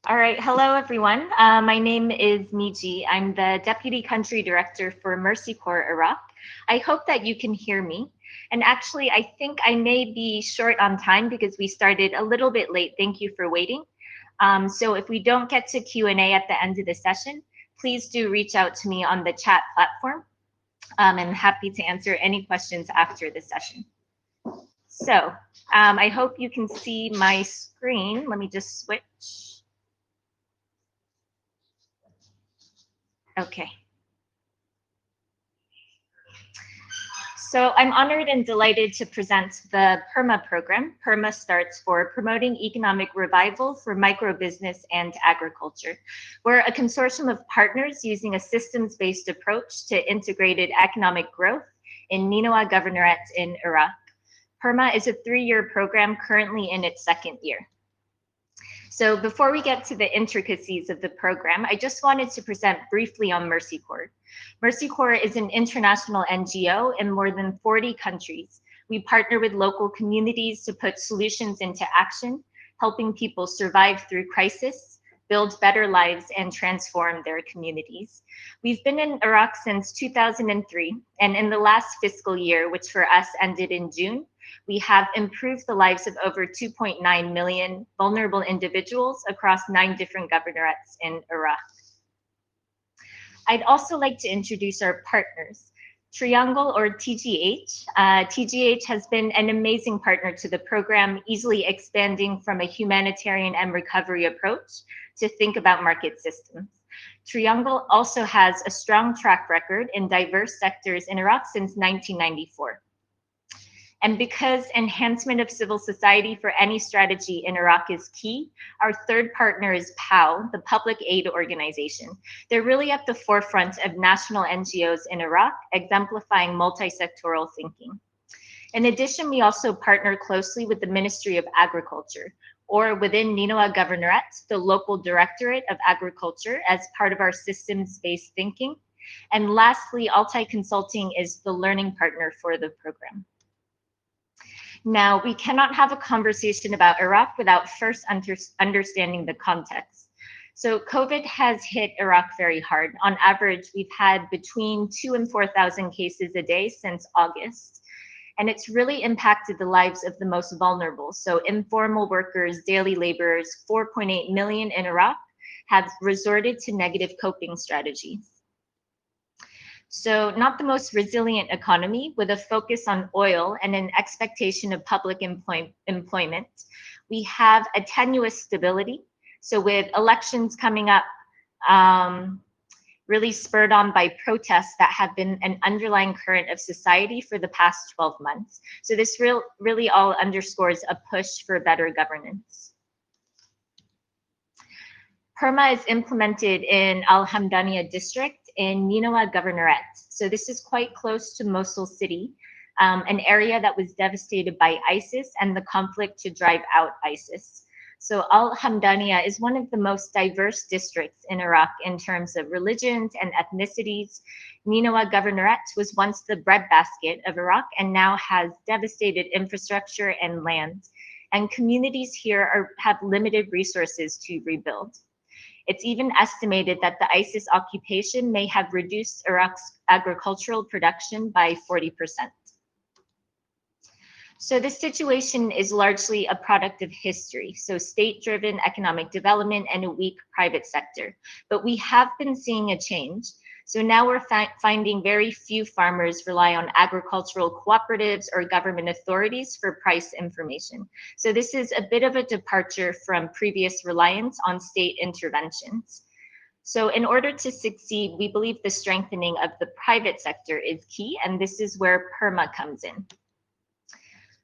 All right, hello everyone. My name is Miji. I'm the Deputy Country Director for Mercy Corps Iraq. I hope that you can hear me. And actually, I think I may be short on time because we started a little bit late. Thank you for waiting. So if we don't get to Q&A at the end of the session, please do reach out to me on the chat platform. I'm happy to answer any questions after the session. So I hope you can see my screen. Let me just switch. Okay. So I'm honored and delighted to present the Perma program. Perma starts for Promoting Economic Revival for Microbusiness and Agriculture. We're a consortium of partners using a systems-based approach to integrated economic growth in Ninawa Governorate in Iraq. Perma is a 3-year program currently in its 2nd year. So before we get to the intricacies of the program, I just wanted to present briefly on Mercy Corps. Mercy Corps is an international NGO in more than 40 countries. We partner with local communities to put solutions into action, helping people survive through crisis, build better lives, and transform their communities. We've been in Iraq since 2003, and in the last fiscal year, which for us ended in June, we have improved the lives of over 2.9 million vulnerable individuals across 9 different governorates in Iraq. I'd also like to introduce our partners. Triangle, or TGH. TGH has been an amazing partner to the program, easily expanding from a humanitarian and recovery approach to think about market systems. Triangle also has a strong track record in diverse sectors in Iraq since 1994. And because enhancement of civil society for any strategy in Iraq is key, our third partner is POW, the Public Aid Organization. They're really at the forefront of national NGOs in Iraq, exemplifying multi-sectoral thinking. In addition, we also partner closely with the Ministry of Agriculture, or within Ninawa Governorate, the local Directorate of Agriculture, as part of our systems-based thinking. And lastly, Altai Consulting is the learning partner for the program. Now, we cannot have a conversation about Iraq without first understanding the context. So COVID has hit Iraq very hard. On average, we've had between 2,000 and 4,000 cases a day since August. And it's really impacted the lives of the most vulnerable. So informal workers, daily laborers, 4.8 million in Iraq, have resorted to negative coping strategies. So not the most resilient economy, with a focus on oil and an expectation of public employment. We have a tenuous stability. So with elections coming up, really spurred on by protests that have been an underlying current of society for the past 12 months. So this really all underscores a push for better governance. Perma is implemented in Al Hamdaniya district in Ninawa Governorate. So this is quite close to Mosul city, an area that was devastated by ISIS and the conflict to drive out ISIS. So Al Hamdaniya is one of the most diverse districts in Iraq in terms of religions and ethnicities. Ninawa Governorate was once the breadbasket of Iraq and now has devastated infrastructure and land. And communities here have limited resources to rebuild. It's even estimated that the ISIS occupation may have reduced Iraq's agricultural production by 40%. So this situation is largely a product of history, so state-driven economic development and a weak private sector. But we have been seeing a change. So now we're finding very few farmers rely on agricultural cooperatives or government authorities for price information. So this is a bit of a departure from previous reliance on state interventions. So in order to succeed, we believe the strengthening of the private sector is key, and this is where Perma comes in.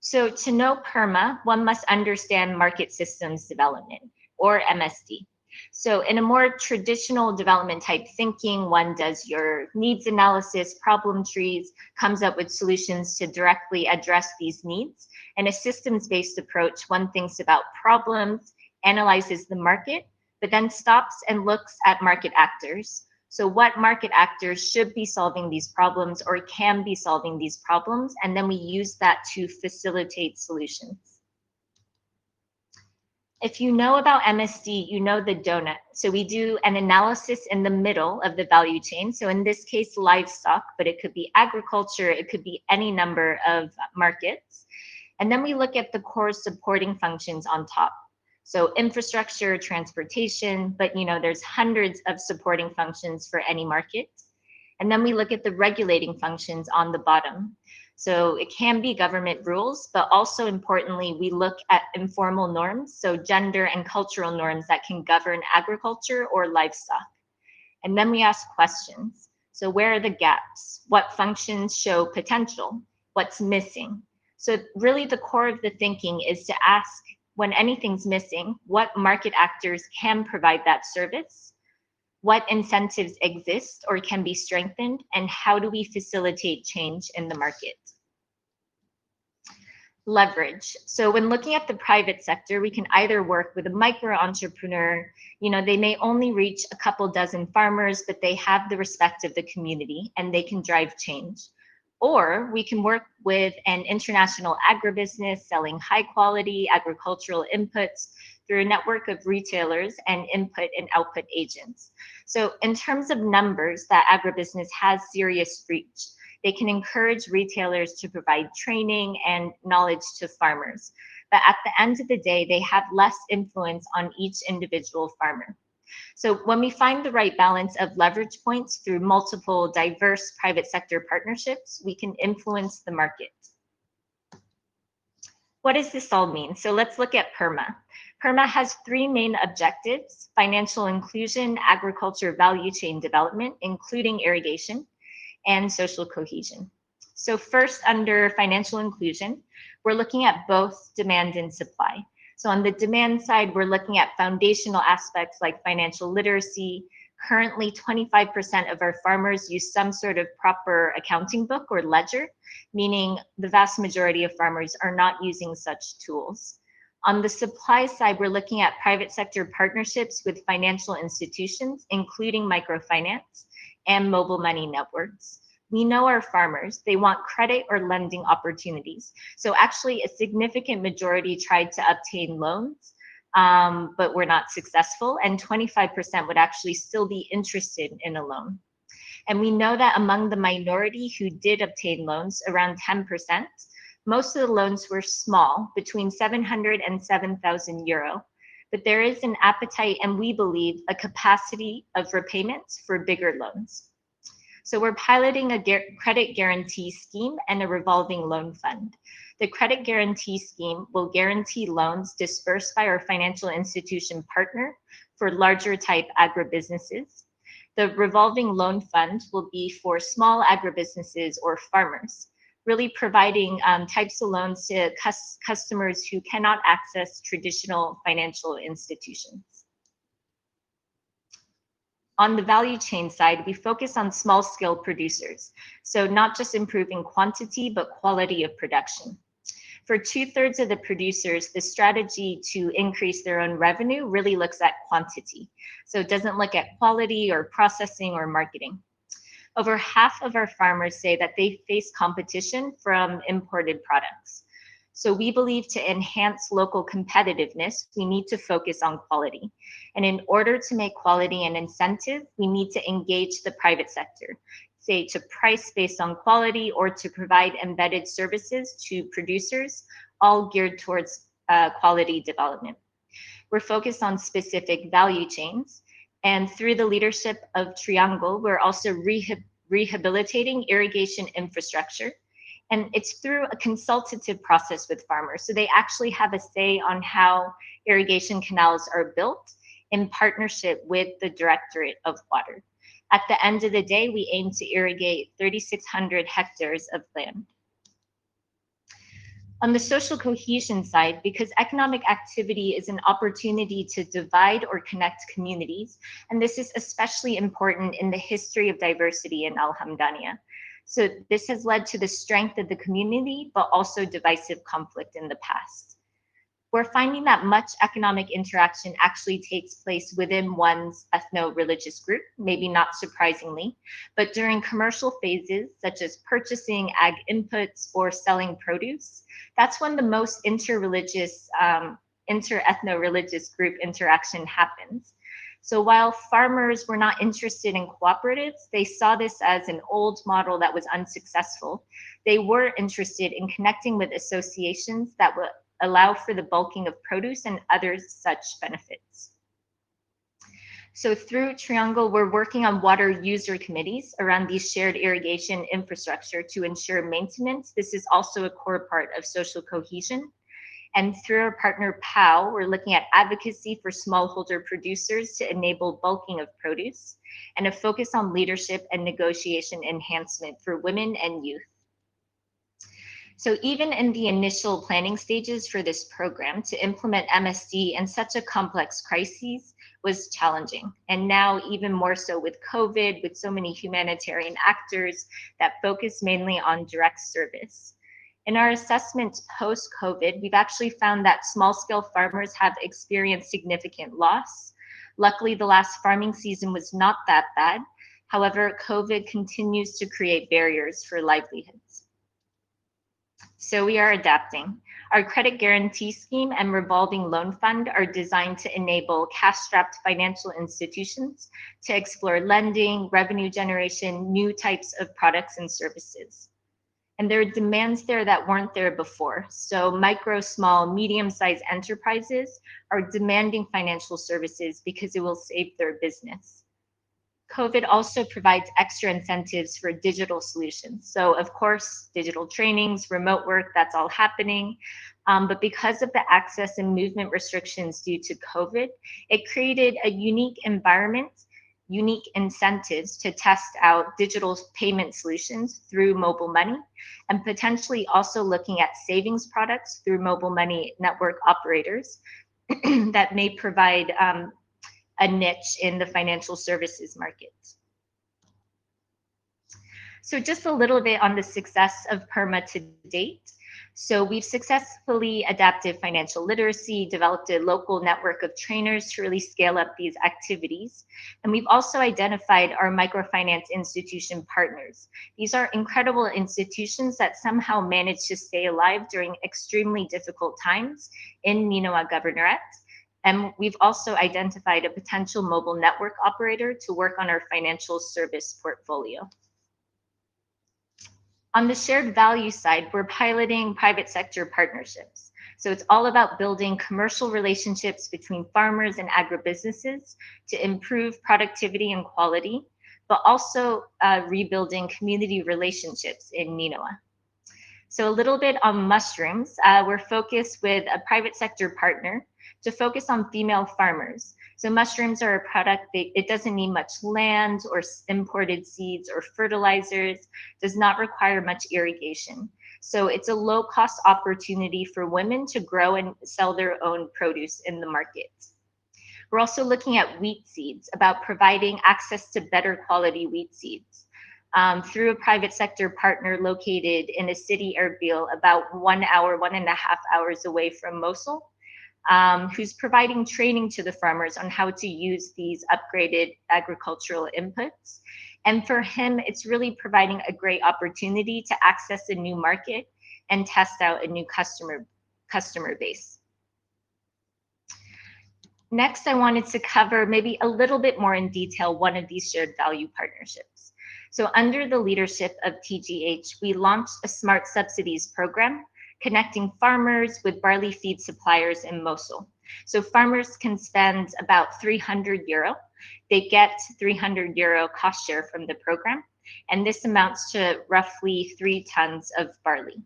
So to know Perma, one must understand market systems development, or MSD. So in a more traditional development type thinking, one does your needs analysis, problem trees, comes up with solutions to directly address these needs. In a systems-based approach, one thinks about problems, analyzes the market, but then stops and looks at market actors. So what market actors should be solving these problems or can be solving these problems, and then we use that to facilitate solutions. If you know about MSD, you know the donut. So we do an analysis in the middle of the value chain. So in this case, livestock, but it could be agriculture, it could be any number of markets. And then we look at the core supporting functions on top. So infrastructure, transportation, but there's hundreds of supporting functions for any market. And then we look at the regulating functions on the bottom. So it can be government rules, but also importantly, we look at informal norms, so gender and cultural norms that can govern agriculture or livestock. And then we ask questions. So where are the gaps? What functions show potential? What's missing? So really the core of the thinking is to ask, when anything's missing, what market actors can provide that service? What incentives exist or can be strengthened, and how do we facilitate change in the market? Leverage. So when looking at the private sector, we can either work with a micro entrepreneur. They may only reach a couple dozen farmers, but they have the respect of the community and they can drive change. Or we can work with an international agribusiness selling high quality agricultural inputs through a network of retailers and input and output agents. So in terms of numbers, that agribusiness has serious reach. They can encourage retailers to provide training and knowledge to farmers. But at the end of the day, they have less influence on each individual farmer. So when we find the right balance of leverage points through multiple diverse private sector partnerships, we can influence the market. What does this all mean? So let's look at Perma. Perma has three main objectives: financial inclusion, agriculture value chain development, including irrigation, and social cohesion. So first, under financial inclusion, we're looking at both demand and supply. So on the demand side, we're looking at foundational aspects like financial literacy. Currently, 25% of our farmers use some sort of proper accounting book or ledger, meaning the vast majority of farmers are not using such tools. On the supply side, we're looking at private sector partnerships with financial institutions, including microfinance and mobile money networks. We know our farmers, they want credit or lending opportunities. So actually a significant majority tried to obtain loans, but were not successful, and 25% would actually still be interested in a loan. And we know that among the minority who did obtain loans, around 10%, most of the loans were small, between 700 and 7,000 euro. But there is an appetite, and we believe a capacity of repayments for bigger loans. So we're piloting a credit guarantee scheme and a revolving loan fund. The credit guarantee scheme will guarantee loans dispersed by our financial institution partner for larger type agribusinesses. The revolving loan fund will be for small agribusinesses or farmers, really providing types of loans to customers who cannot access traditional financial institutions. On the value chain side, we focus on small scale producers. So not just improving quantity, but quality of production. For 2/3 of the producers, the strategy to increase their own revenue really looks at quantity. So it doesn't look at quality or processing or marketing. Over half of our farmers say that they face competition from imported products. So we believe to enhance local competitiveness, we need to focus on quality. And in order to make quality an incentive, we need to engage the private sector, say to price based on quality or to provide embedded services to producers, all geared towards quality development. We're focused on specific value chains. And through the leadership of Triangle, we're also rehabilitating irrigation infrastructure. And it's through a consultative process with farmers. So they actually have a say on how irrigation canals are built in partnership with the Directorate of Water. At the end of the day, we aim to irrigate 3,600 hectares of land. On the social cohesion side, because economic activity is an opportunity to divide or connect communities, and this is especially important in the history of diversity in Al Hamdaniya. So this has led to the strength of the community, but also divisive conflict in the past. We're finding that much economic interaction actually takes place within one's ethno-religious group, maybe not surprisingly, but during commercial phases, such as purchasing ag inputs or selling produce, that's when the most interreligious inter-ethno-religious group interaction happens. So while farmers were not interested in cooperatives, they saw this as an old model that was unsuccessful. They were interested in connecting with associations that would allow for the bulking of produce and other such benefits. So through Triangle, we're working on water user committees around these shared irrigation infrastructure to ensure maintenance. This is also a core part of social cohesion. And through our partner POW, we're looking at advocacy for smallholder producers to enable bulking of produce and a focus on leadership and negotiation enhancement for women and youth. So even in the initial planning stages for this program, to implement MSD in such a complex crisis was challenging. And now even more so with COVID, with so many humanitarian actors that focus mainly on direct service. In our assessment post-COVID, we've actually found that small-scale farmers have experienced significant loss. Luckily, the last farming season was not that bad. However, COVID continues to create barriers for livelihoods. So we are adapting. Our credit guarantee scheme and revolving loan fund are designed to enable cash-strapped financial institutions to explore lending, revenue generation, new types of products and services. And there are demands there that weren't there before. So micro, small, medium-sized enterprises are demanding financial services because it will save their business. COVID also provides extra incentives for digital solutions. So of course, digital trainings, remote work, that's all happening. But because of the access and movement restrictions due to COVID, it created a unique environment, unique incentives to test out digital payment solutions through mobile money, and potentially also looking at savings products through mobile money network operators that may provide a niche in the financial services market. So just a little bit on the success of Perma to date. So we've successfully adapted financial literacy, developed a local network of trainers to really scale up these activities. And we've also identified our microfinance institution partners. These are incredible institutions that somehow manage to stay alive during extremely difficult times in Ninoa Governorate. And we've also identified a potential mobile network operator to work on our financial service portfolio. On the shared value side, we're piloting private sector partnerships. So it's all about building commercial relationships between farmers and agribusinesses to improve productivity and quality, but also rebuilding community relationships in Ninoa. So a little bit on mushrooms, we're focused with a private sector partner to focus on female farmers. So mushrooms are a product that it doesn't need much land or imported seeds or fertilizers, does not require much irrigation. So it's a low cost opportunity for women to grow and sell their own produce in the market. We're also looking at wheat seeds, about providing access to better quality wheat seeds. Through a private sector partner located in a city Erbil about 1 hour, 1.5 hours away from Mosul, who's providing training to the farmers on how to use these upgraded agricultural inputs. And for him, it's really providing a great opportunity to access a new market and test out a new customer base. Next, I wanted to cover maybe a little bit more in detail one of these shared value partnerships. So under the leadership of TGH, we launched a smart subsidies program connecting farmers with barley feed suppliers in Mosul. So farmers can spend about 300 euro. They get 300 euro cost share from the program, and this amounts to roughly 3 tons of barley.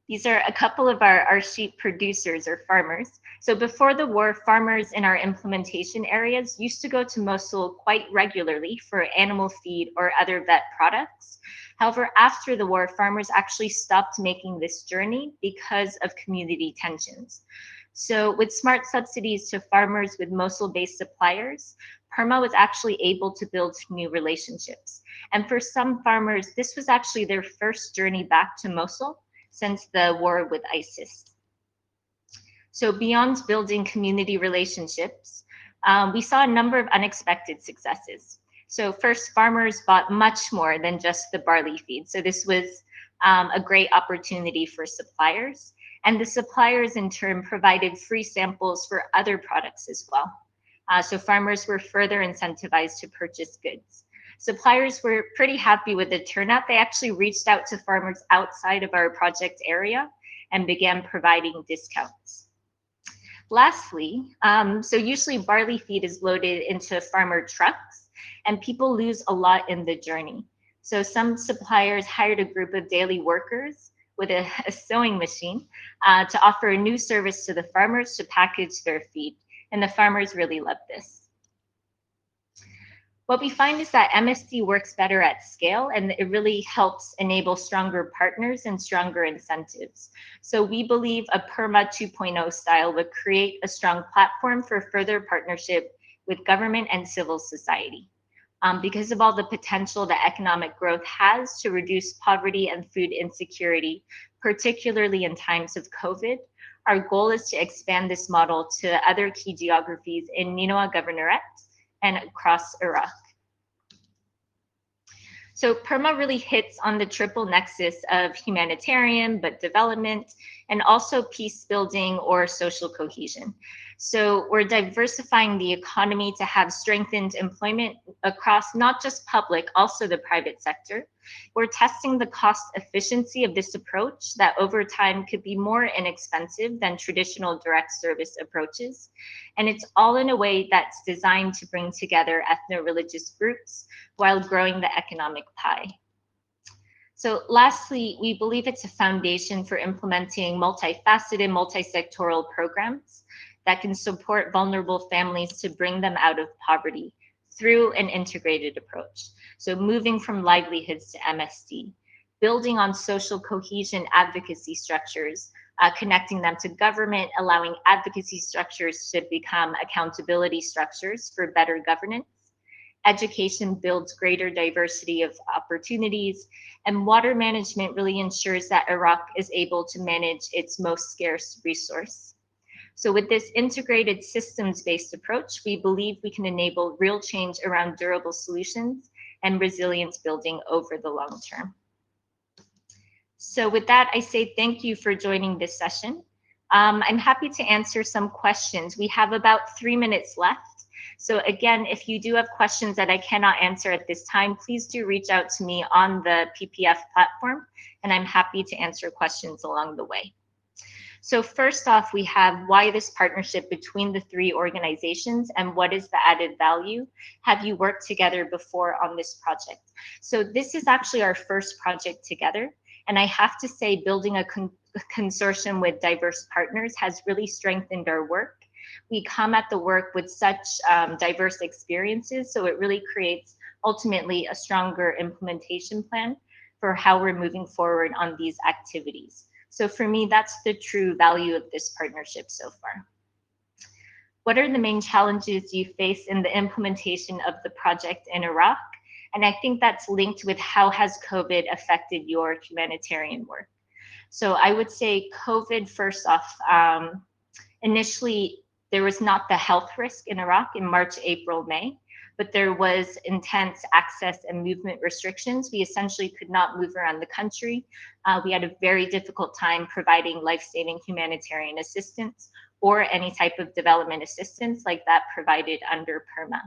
These are a couple of our sheep producers or farmers. So before the war, farmers in our implementation areas used to go to Mosul quite regularly for animal feed or other vet products. However, after the war, farmers actually stopped making this journey because of community tensions. So with smart subsidies to farmers with Mosul-based suppliers, Perma was actually able to build new relationships. And for some farmers, this was actually their first journey back to Mosul since the war with ISIS. So beyond building community relationships, we saw a number of unexpected successes. So first, farmers bought much more than just the barley feed. So this was a great opportunity for suppliers. And the suppliers in turn provided free samples for other products as well. So farmers were further incentivized to purchase goods. Suppliers were pretty happy with the turnout. They actually reached out to farmers outside of our project area and began providing discounts. Lastly, so usually barley feed is loaded into farmer trucks and people lose a lot in the journey. So some suppliers hired a group of daily workers with a sewing machine to offer a new service to the farmers to package their feed. And the farmers really love this. What we find is that MSD works better at scale, and it really helps enable stronger partners and stronger incentives. So we believe a Perma 2.0 style would create a strong platform for further partnership with government and civil society. Because of all the potential that economic growth has to reduce poverty and food insecurity, particularly in times of COVID, our goal is to expand this model to other key geographies in Ninoa Governorate and across Iraq. So Perma really hits on the triple nexus of humanitarian, but development, and also peace building or social cohesion. So we're diversifying the economy to have strengthened employment across not just public, also the private sector. We're testing the cost efficiency of this approach that over time could be more inexpensive than traditional direct service approaches. And it's all in a way that's designed to bring together ethno-religious groups while growing the economic pie. So lastly, we believe it's a foundation for implementing multifaceted, multi-sectoral programs that can support vulnerable families to bring them out of poverty through an integrated approach. So moving from livelihoods to MSD, building on social cohesion advocacy structures, connecting them to government, allowing advocacy structures to become accountability structures for better governance. Education builds greater diversity of opportunities, and water management really ensures that Iraq is able to manage its most scarce resource. So with this integrated systems-based approach, we believe we can enable real change around durable solutions and resilience building over the long term. So with that, I say thank you for joining this session. I'm happy to answer some questions. We have about 3 minutes left. So again, if you do have questions that I cannot answer at this time, please do reach out to me on the PPF platform, and I'm happy to answer questions along the way. So first off, we have why this partnership between the three organizations and what is the added value? Have you worked together before on this project? So this is actually our first project together. And I have to say, building a consortium with diverse partners has really strengthened our work. We come at the work with such diverse experiences, so it really creates ultimately a stronger implementation plan for how we're moving forward on these activities. So for me, that's the true value of this partnership so far. What are the main challenges you face in the implementation of the project in Iraq? And I think that's linked with how has COVID affected your humanitarian work? So I would say COVID, first off, initially, there was not the health risk in Iraq in March, April, May, but there was intense access and movement restrictions. We essentially could not move around the country. We had a very difficult time providing life-saving humanitarian assistance or any type of development assistance like that provided under Perma.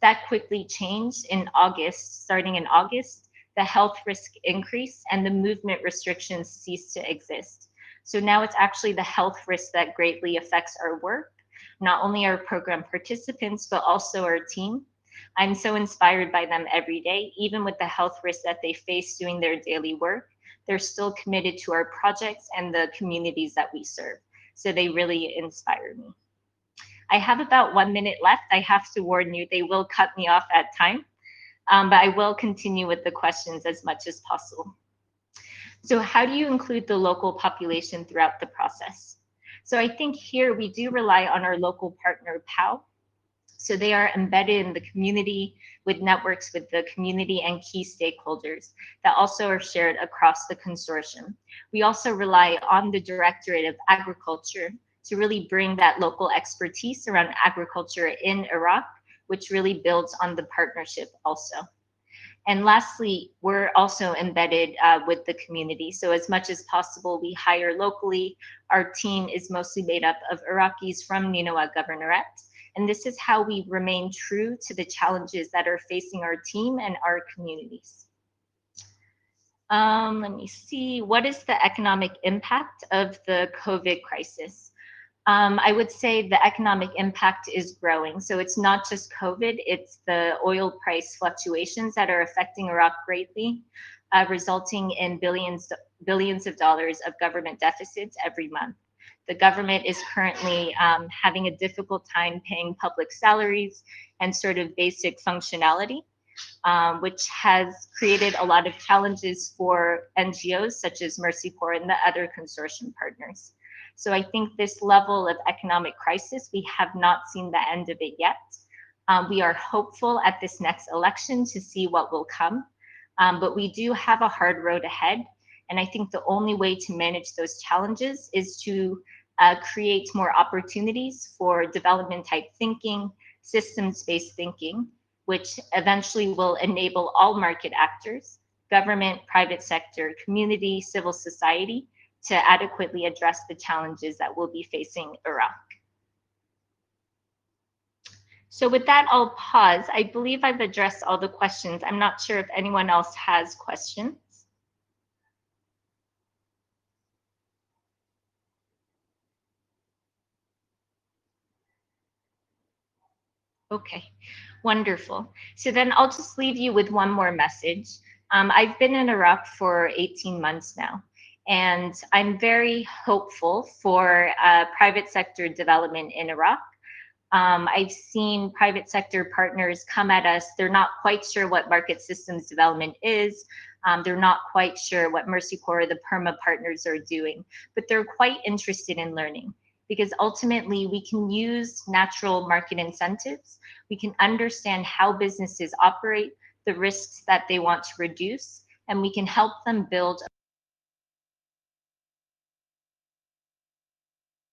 That quickly changed in August. Starting in August, the health risk increased and the movement restrictions ceased to exist. So now it's actually the health risk that greatly affects our work, not only our program participants, but also our team. I'm so inspired by them every day. Even with the health risks that they face doing their daily work, they're still committed to our projects and the communities that we serve. So they really inspire me. I have about 1 minute left. I have to warn you, they will cut me off at time, but I will continue with the questions as much as possible. So how do you include the local population throughout the process? So I think here we do rely on our local partner, POW. So they are embedded in the community with networks with the community and key stakeholders that also are shared across the consortium. We also rely on the Directorate of Agriculture to really bring that local expertise around agriculture in Iraq, which really builds on the partnership also. And lastly, we're also embedded with the community. So as much as possible, we hire locally. Our team is mostly made up of Iraqis from Ninawa Governorate. And this is how we remain true to the challenges that are facing our team and our communities. Let me see, what is the economic impact of the COVID crisis? I would say the economic impact is growing. So it's not just COVID, it's the oil price fluctuations that are affecting Iraq greatly, resulting in billions of dollars of government deficits every month. The government is currently having a difficult time paying public salaries and sort of basic functionality, which has created a lot of challenges for NGOs such as Mercy Corps and the other consortium partners. So I think this level of economic crisis, we have not seen the end of it yet. We are hopeful at this next election to see what will come, but we do have a hard road ahead. And I think the only way to manage those challenges is to create more opportunities for development type thinking, systems-based thinking, which eventually will enable all market actors, government, private sector, community, civil society, to adequately address the challenges that we'll be facing Iraq. So with that, I'll pause. I believe I've addressed all the questions. I'm not sure if anyone else has questions. Okay, wonderful. So then I'll just leave you with one more message. I've been in Iraq for 18 months now, and I'm very hopeful for private sector development in Iraq. I've seen private sector partners come at us. They're not quite sure what market systems development is. They're not quite sure what Mercy Corps or the Perma partners are doing, but they're quite interested in learning, because ultimately we can use natural market incentives. We can understand how businesses operate, the risks that they want to reduce, and we can help them build